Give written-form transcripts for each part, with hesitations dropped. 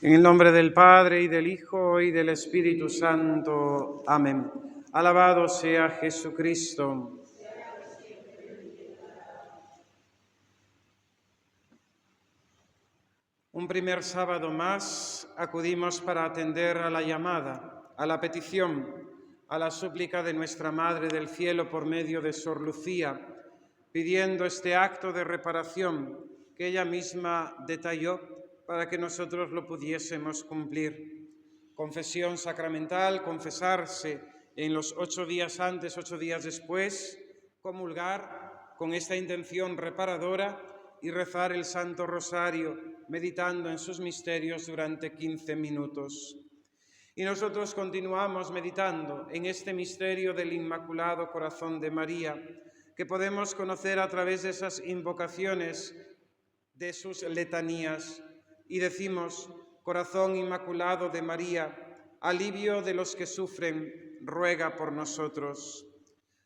En el nombre del Padre, y del Hijo, y del Espíritu Santo. Amén. Alabado sea Jesucristo. Un primer sábado más acudimos para atender a la llamada, a la petición, a la súplica de nuestra Madre del Cielo por medio de Sor Lucía, pidiendo este acto de reparación que ella misma detalló para que nosotros lo pudiésemos cumplir. Confesión sacramental, confesarse en los 8 días antes, 8 días después, comulgar con esta intención reparadora y rezar el Santo Rosario, meditando en sus misterios durante 15 minutos. Y nosotros continuamos meditando en este misterio del Inmaculado Corazón de María, que podemos conocer a través de esas invocaciones, de sus letanías, y decimos: Corazón Inmaculado de María, alivio de los que sufren, ruega por nosotros.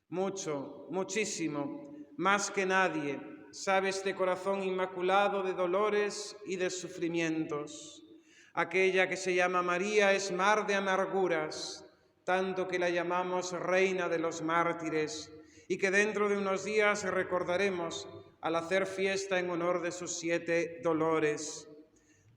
Mucho, muchísimo, más que nadie, sabe este corazón inmaculado de dolores y de sufrimientos. Aquella que se llama María es mar de amarguras, tanto que la llamamos Reina de los Mártires, y que dentro de unos días recordaremos al hacer fiesta en honor de sus 7 dolores.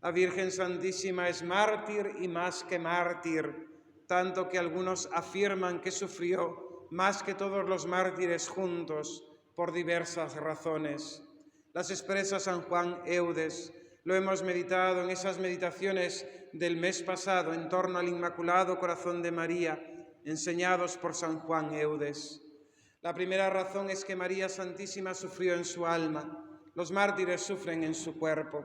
La Virgen Santísima es mártir y más que mártir, tanto que algunos afirman que sufrió más que todos los mártires juntos por diversas razones. Las expresa San Juan Eudes. Lo hemos meditado en esas meditaciones del mes pasado en torno al Inmaculado Corazón de María, enseñados por San Juan Eudes. La primera razón es que María Santísima sufrió en su alma. Los mártires sufren en su cuerpo.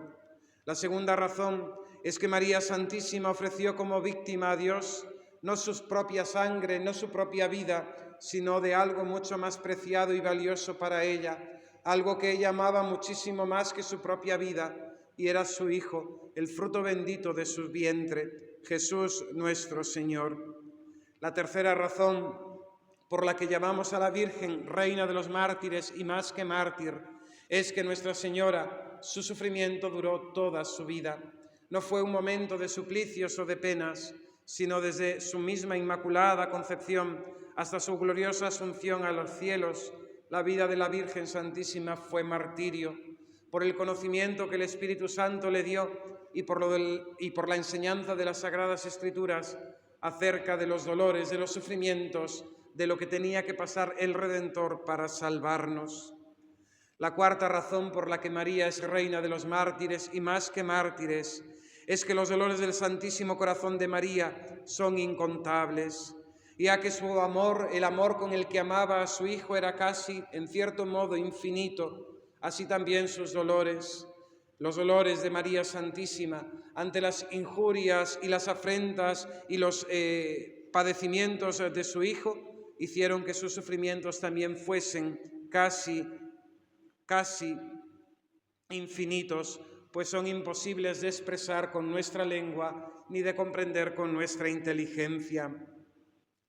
La segunda razón es que María Santísima ofreció como víctima a Dios no su propia sangre, no su propia vida, sino de algo mucho más preciado y valioso para ella, algo que ella amaba muchísimo más que su propia vida, y era su Hijo, el fruto bendito de su vientre, Jesús nuestro Señor. La tercera razón por la que llamamos a la Virgen Reina de los Mártires y más que mártir es que Nuestra Señora, su sufrimiento duró toda su vida. No fue un momento de suplicios o de penas, sino desde su misma Inmaculada Concepción hasta su gloriosa asunción a los cielos. La vida de la Virgen Santísima fue martirio. Por el conocimiento que el Espíritu Santo le dio y por la enseñanza de las Sagradas Escrituras acerca de los dolores, de los sufrimientos, de lo que tenía que pasar el Redentor para salvarnos. La cuarta razón por la que María es Reina de los Mártires y más que mártires es que los dolores del Santísimo Corazón de María son incontables, ya que su amor, el amor con el que amaba a su Hijo, era casi, en cierto modo, infinito. Así también sus dolores, los dolores de María Santísima ante las injurias y las afrentas y los padecimientos de su Hijo, hicieron que sus sufrimientos también fuesen casi infinitos, pues son imposibles de expresar con nuestra lengua ni de comprender con nuestra inteligencia.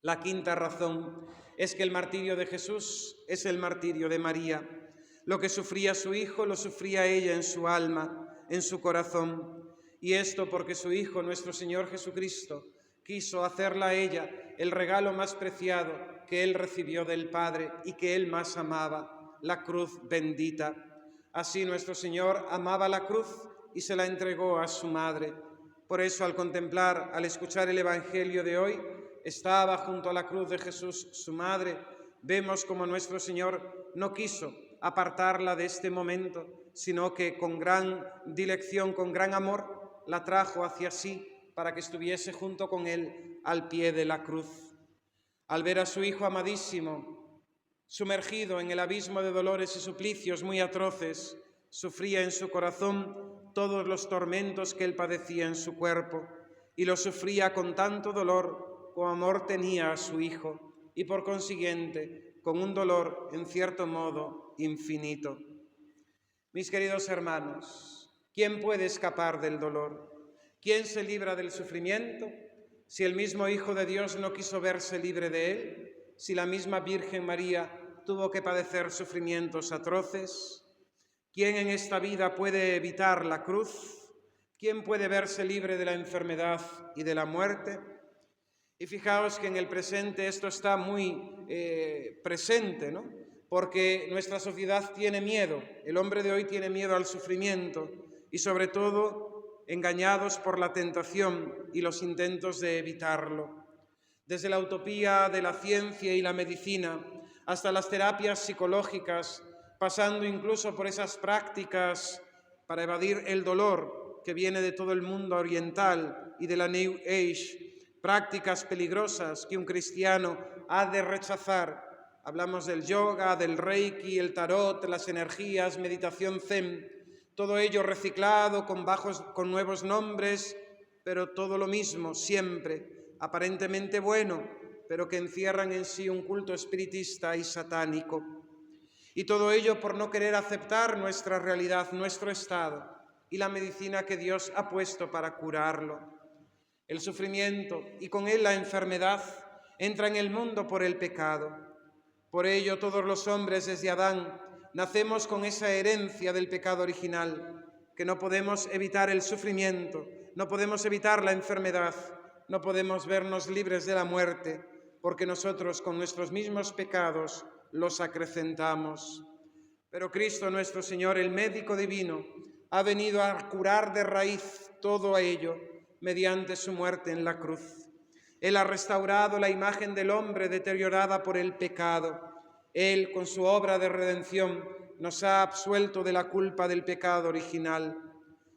La quinta razón es que el martirio de Jesús es el martirio de María. Lo que sufría su Hijo lo sufría ella en su alma, en su corazón. Y esto porque su Hijo, nuestro Señor Jesucristo, quiso hacerla a ella el regalo más preciado que Él recibió del Padre y que Él más amaba, la cruz bendita. Así nuestro Señor amaba la cruz y se la entregó a su Madre. Por eso, al escuchar el Evangelio de hoy, estaba junto a la cruz de Jesús su Madre. Vemos como nuestro Señor no quiso apartarla de este momento, sino que con gran dilección, con gran amor, la trajo hacia sí para que estuviese junto con Él al pie de la cruz. Al ver a su Hijo amadísimo sumergido en el abismo de dolores y suplicios muy atroces, sufría en su corazón todos los tormentos que Él padecía en su cuerpo, y lo sufría con tanto dolor como amor tenía a su Hijo, y por consiguiente con un dolor, en cierto modo, infinito. Mis queridos hermanos, ¿quién puede escapar del dolor? ¿Quién se libra del sufrimiento? Si el mismo Hijo de Dios no quiso verse libre de él, si la misma Virgen María tuvo que padecer sufrimientos atroces, ¿quién en esta vida puede evitar la cruz? ¿quién puede verse libre de la enfermedad y de la muerte? Y fijaos que en el presente esto está muy presente, ¿no? Porque nuestra sociedad tiene miedo, el hombre de hoy tiene miedo al sufrimiento y sobre todo engañados por la tentación y los intentos de evitarlo. Desde la utopía de la ciencia y la medicina hasta las terapias psicológicas, pasando incluso por esas prácticas para evadir el dolor que viene de todo el mundo oriental y de la New Age, prácticas peligrosas que un cristiano ha de rechazar. Hablamos del yoga, del reiki, el tarot, las energías, meditación zen, todo ello reciclado con nuevos nombres, pero todo lo mismo, siempre, aparentemente bueno, pero que encierran en sí un culto espiritista y satánico. Y todo ello por no querer aceptar nuestra realidad, nuestro estado y la medicina que Dios ha puesto para curarlo. El sufrimiento y con él la enfermedad entra en el mundo por el pecado. Por ello todos los hombres desde Adán nacemos con esa herencia del pecado original, que no podemos evitar el sufrimiento, no podemos evitar la enfermedad, no podemos vernos libres de la muerte, porque nosotros con nuestros mismos pecados los acrecentamos. Pero Cristo nuestro Señor, el médico divino, ha venido a curar de raíz todo ello mediante su muerte en la cruz. Él ha restaurado la imagen del hombre deteriorada por el pecado. Él, con su obra de redención, nos ha absuelto de la culpa del pecado original.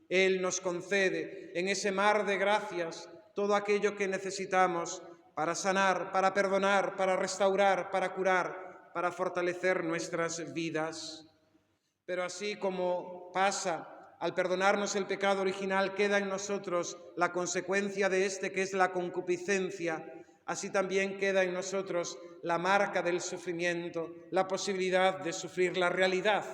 Él nos concede en ese mar de gracias todo aquello que necesitamos para sanar, para perdonar, para restaurar, para curar, para fortalecer nuestras vidas. Pero así como pasa, al perdonarnos el pecado original, queda en nosotros la consecuencia de este, que es la concupiscencia. Así también queda en nosotros la marca del sufrimiento, la posibilidad de sufrir, la realidad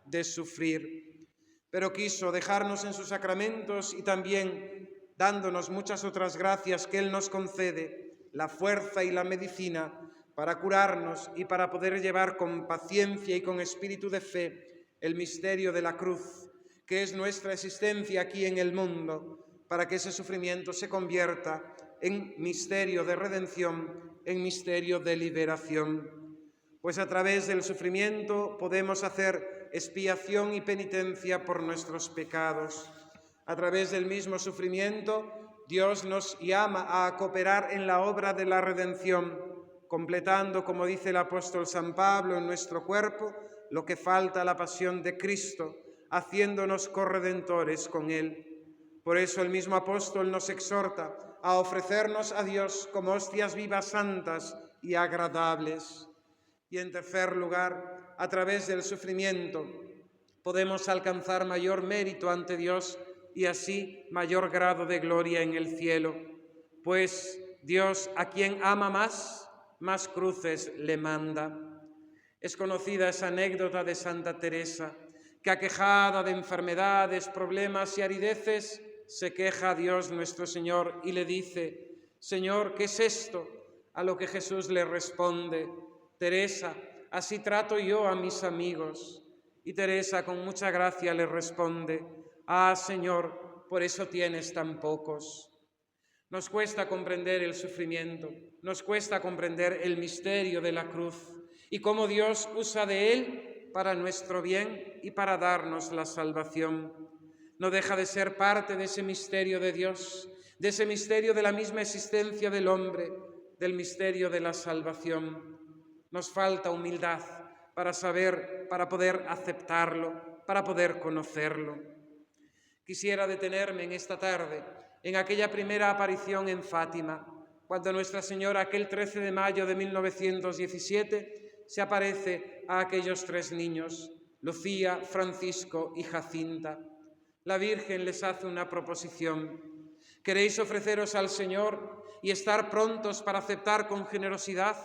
de sufrir. Pero quiso dejarnos en sus sacramentos y también dándonos muchas otras gracias que Él nos concede, la fuerza y la medicina para curarnos y para poder llevar con paciencia y con espíritu de fe el misterio de la cruz, que es nuestra existencia aquí en el mundo, para que ese sufrimiento se convierta en misterio de redención, en misterio de liberación. Pues a través del sufrimiento podemos hacer expiación y penitencia por nuestros pecados. A través del mismo sufrimiento, Dios nos llama a cooperar en la obra de la redención, completando, como dice el apóstol San Pablo, en nuestro cuerpo lo que falta a la pasión de Cristo, haciéndonos corredentores con Él. Por eso el mismo apóstol nos exhorta a ofrecernos a Dios como hostias vivas, santas y agradables. Y en tercer lugar, a través del sufrimiento podemos alcanzar mayor mérito ante Dios y así mayor grado de gloria en el cielo. Pues Dios, a quien ama más cruces le manda. Es conocida esa anécdota de Santa Teresa, que aquejada de enfermedades, problemas y arideces, se queja a Dios nuestro Señor y le dice: Señor, ¿qué es esto? A lo que Jesús le responde: Teresa, así trato yo a mis amigos. Y Teresa con mucha gracia le responde: Ah, Señor, por eso tienes tan pocos. Nos cuesta comprender el sufrimiento, nos cuesta comprender el misterio de la cruz y cómo Dios usa de él para nuestro bien y para darnos la salvación. No deja de ser parte de ese misterio de Dios, de ese misterio de la misma existencia del hombre, del misterio de la salvación. Nos falta humildad para saber, para poder aceptarlo, para poder conocerlo. Quisiera detenerme en esta tarde en aquella primera aparición en Fátima, cuando Nuestra Señora, aquel 13 de mayo de 1917, se aparece a aquellos 3 niños, Lucía, Francisco y Jacinta. La Virgen les hace una proposición: ¿queréis ofreceros al Señor y estar prontos para aceptar con generosidad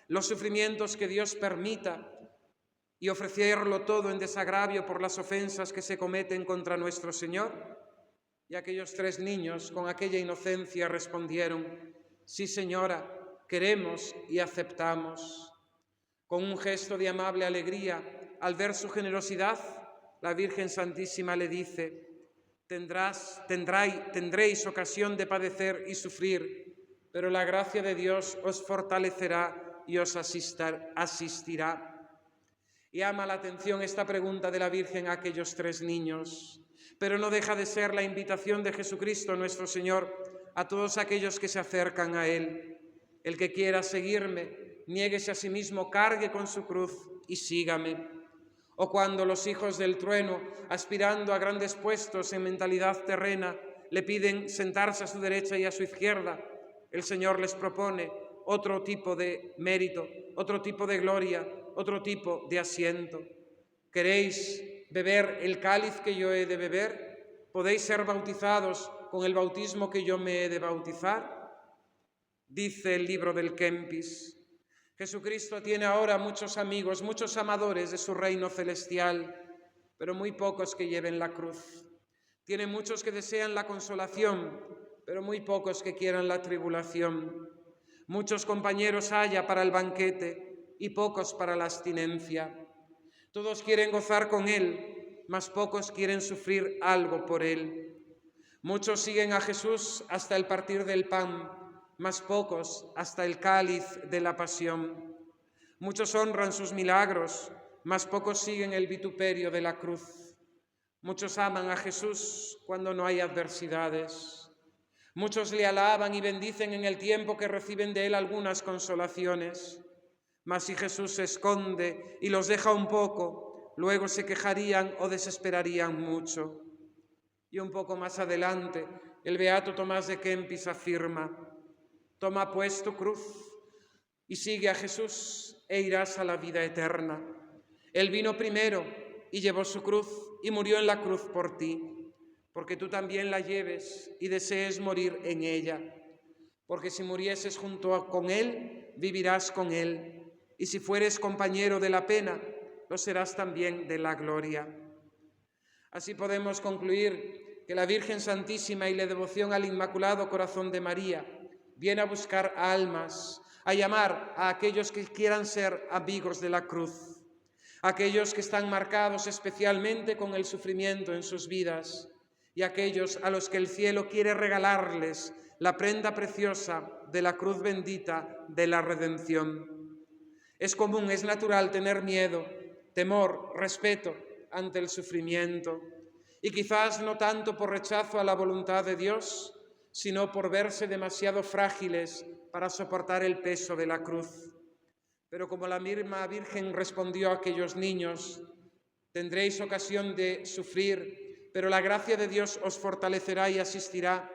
los sufrimientos que Dios permita y ofrecerlo todo en desagravio por las ofensas que se cometen contra nuestro Señor? Y aquellos 3 niños, con aquella inocencia, respondieron: sí, señora, queremos y aceptamos. Con un gesto de amable alegría, al ver su generosidad, la Virgen Santísima le dice: tendréis ocasión de padecer y sufrir, pero la gracia de Dios os fortalecerá y os asistirá. Y llama la atención esta pregunta de la Virgen a aquellos 3 niños, pero no deja de ser la invitación de Jesucristo nuestro Señor a todos aquellos que se acercan a Él. El que quiera seguirme, niéguese a sí mismo, cargue con su cruz y sígame. O cuando los hijos del trueno, aspirando a grandes puestos en mentalidad terrena, le piden sentarse a su derecha y a su izquierda, el Señor les propone otro tipo de mérito, otro tipo de gloria, otro tipo de asiento. ¿Queréis beber el cáliz que yo he de beber? ¿Podéis ser bautizados con el bautismo que yo me he de bautizar? Dice el libro del Kempis. Jesucristo tiene ahora muchos amigos, muchos amadores de su reino celestial, pero muy pocos que lleven la cruz. Tiene muchos que desean la consolación, pero muy pocos que quieran la tribulación. Muchos compañeros haya para el banquete y pocos para la abstinencia. Todos quieren gozar con Él, mas pocos quieren sufrir algo por Él. Muchos siguen a Jesús hasta el partir del pan, mas pocos hasta el cáliz de la pasión. Muchos honran sus milagros, mas pocos siguen el vituperio de la cruz. Muchos aman a Jesús cuando no hay adversidades. Muchos le alaban y bendicen en el tiempo que reciben de Él algunas consolaciones. Mas si Jesús se esconde y los deja un poco, luego se quejarían o desesperarían mucho. Y un poco más adelante, el beato Tomás de Kempis afirma: toma pues tu cruz y sigue a Jesús e irás a la vida eterna. Él vino primero y llevó su cruz y murió en la cruz por ti, porque tú también la lleves y desees morir en ella. Porque si murieses junto con Él, vivirás con Él. Y si fueres compañero de la pena, lo serás también de la gloria. Así podemos concluir que la Virgen Santísima y la devoción al Inmaculado Corazón de María viene a buscar almas, a llamar a aquellos que quieran ser amigos de la cruz, aquellos que están marcados especialmente con el sufrimiento en sus vidas y aquellos a los que el cielo quiere regalarles la prenda preciosa de la cruz bendita de la redención. Es común, es natural tener miedo, temor, respeto ante el sufrimiento, y quizás no tanto por rechazo a la voluntad de Dios, sino por verse demasiado frágiles para soportar el peso de la cruz. Pero como la misma Virgen respondió a aquellos niños: tendréis ocasión de sufrir, pero la gracia de Dios os fortalecerá y asistirá.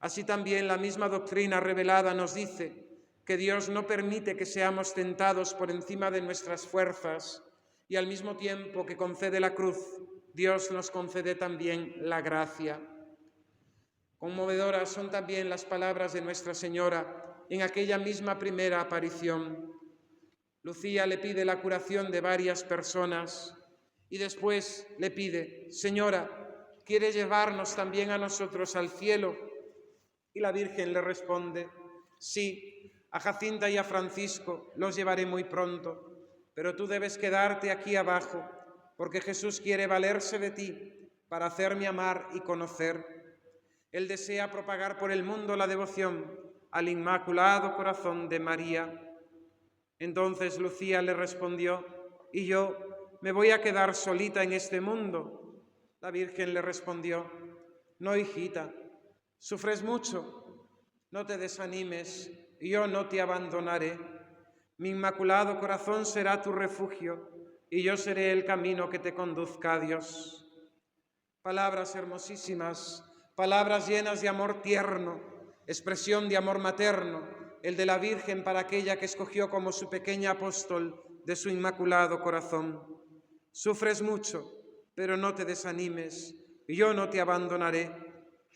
Así también la misma doctrina revelada nos dice que Dios no permite que seamos tentados por encima de nuestras fuerzas, y al mismo tiempo que concede la cruz, Dios nos concede también la gracia. Conmovedoras son también las palabras de Nuestra Señora en aquella misma primera aparición. Lucía le pide la curación de varias personas y después le pide: Señora, ¿quiere llevarnos también a nosotros al cielo? Y la Virgen le responde: sí, a Jacinta y a Francisco los llevaré muy pronto, pero tú debes quedarte aquí abajo, porque Jesús quiere valerse de ti para hacerme amar y conocer. Él desea propagar por el mundo la devoción al Inmaculado Corazón de María. Entonces Lucía le respondió: ¿y yo me voy a quedar solita en este mundo? La Virgen le respondió: no, hijita, sufres mucho, no te desanimes, yo no te abandonaré. Mi Inmaculado Corazón será tu refugio y yo seré el camino que te conduzca a Dios. Palabras hermosísimas, palabras llenas de amor tierno, expresión de amor materno, el de la Virgen para aquella que escogió como su pequeña apóstol de su Inmaculado Corazón. Sufres mucho, pero no te desanimes, yo no te abandonaré.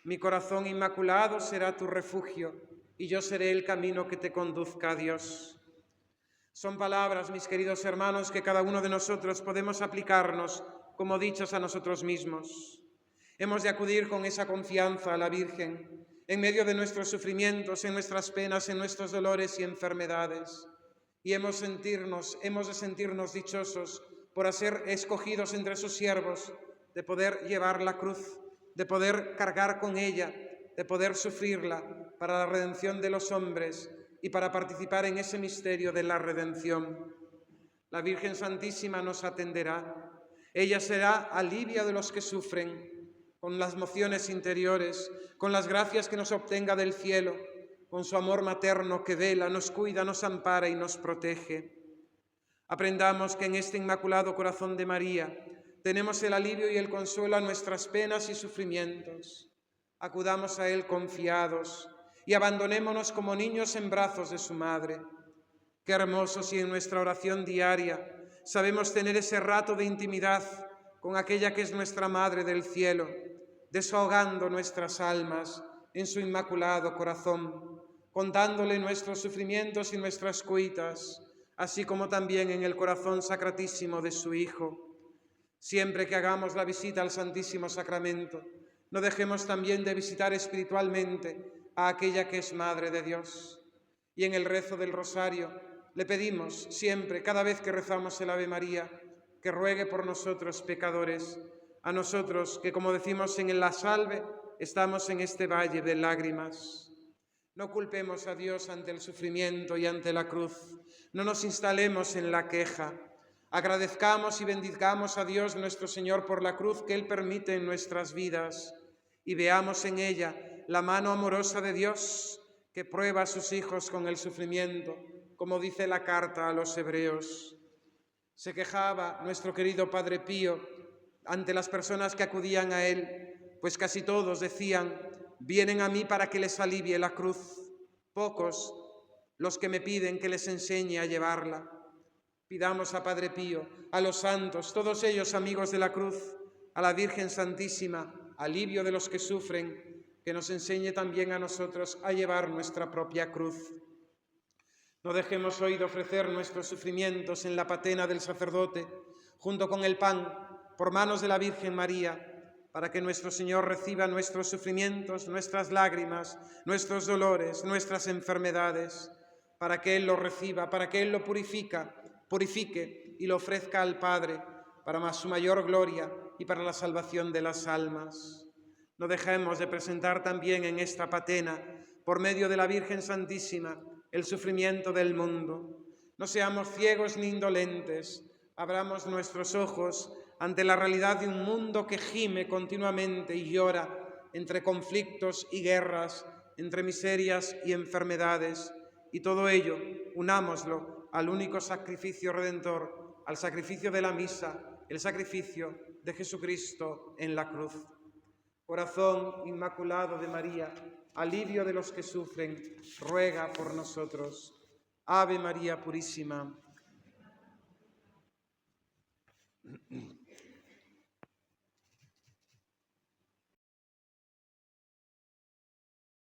Mi corazón inmaculado será tu refugio y yo seré el camino que te conduzca a Dios. Son palabras, mis queridos hermanos, que cada uno de nosotros podemos aplicarnos como dichos a nosotros mismos. Hemos de acudir con esa confianza a la Virgen en medio de nuestros sufrimientos, en nuestras penas, en nuestros dolores y enfermedades. Y hemos de sentirnos dichosos por ser escogidos entre sus siervos, de poder llevar la cruz, de poder cargar con ella, de poder sufrirla para la redención de los hombres y para participar en ese misterio de la redención. La Virgen Santísima nos atenderá. Ella será alivio de los que sufren, con las mociones interiores, con las gracias que nos obtenga del cielo, con su amor materno que vela, nos cuida, nos ampara y nos protege. Aprendamos que en este Inmaculado Corazón de María tenemos el alivio y el consuelo a nuestras penas y sufrimientos. Acudamos a Él confiados y abandonémonos como niños en brazos de su Madre. Qué hermoso si en nuestra oración diaria sabemos tener ese rato de intimidad con aquella que es nuestra Madre del cielo, desahogando nuestras almas en su Inmaculado Corazón, contándole nuestros sufrimientos y nuestras cuitas, así como también en el corazón sacratísimo de su Hijo. Siempre que hagamos la visita al Santísimo Sacramento, no dejemos también de visitar espiritualmente a aquella que es Madre de Dios. Y en el rezo del Rosario le pedimos siempre, cada vez que rezamos el Ave María, que ruegue por nosotros pecadores, a nosotros que, como decimos en la Salve, estamos en este valle de lágrimas. No culpemos a Dios ante el sufrimiento y ante la cruz. No nos instalemos en la queja. Agradezcamos y bendizcamos a Dios nuestro Señor por la cruz que Él permite en nuestras vidas y veamos en ella la mano amorosa de Dios que prueba a sus hijos con el sufrimiento, como dice la carta a los Hebreos. Se quejaba nuestro querido Padre Pío ante las personas que acudían a él, pues casi todos decían: vienen a mí para que les alivie la cruz, pocos los que me piden que les enseñe a llevarla. Pidamos a Padre Pío, a los santos, todos ellos amigos de la cruz, a la Virgen Santísima, alivio de los que sufren, que nos enseñe también a nosotros a llevar nuestra propia cruz. No dejemos hoy de ofrecer nuestros sufrimientos en la patena del sacerdote, junto con el pan, por manos de la Virgen María, para que nuestro Señor reciba nuestros sufrimientos, nuestras lágrimas, nuestros dolores, nuestras enfermedades, para que Él los reciba, para que Él lo purifique y lo ofrezca al Padre para su mayor gloria y para la salvación de las almas. No dejemos de presentar también en esta patena, por medio de la Virgen Santísima, el sufrimiento del mundo. No seamos ciegos ni indolentes, abramos nuestros ojos ante la realidad de un mundo que gime continuamente y llora entre conflictos y guerras, entre miserias y enfermedades, y todo ello unámoslo al único sacrificio redentor, al sacrificio de la misa, el sacrificio de Jesucristo en la cruz. Corazón Inmaculado de María, alivio de los que sufren, ruega por nosotros. Ave María Purísima.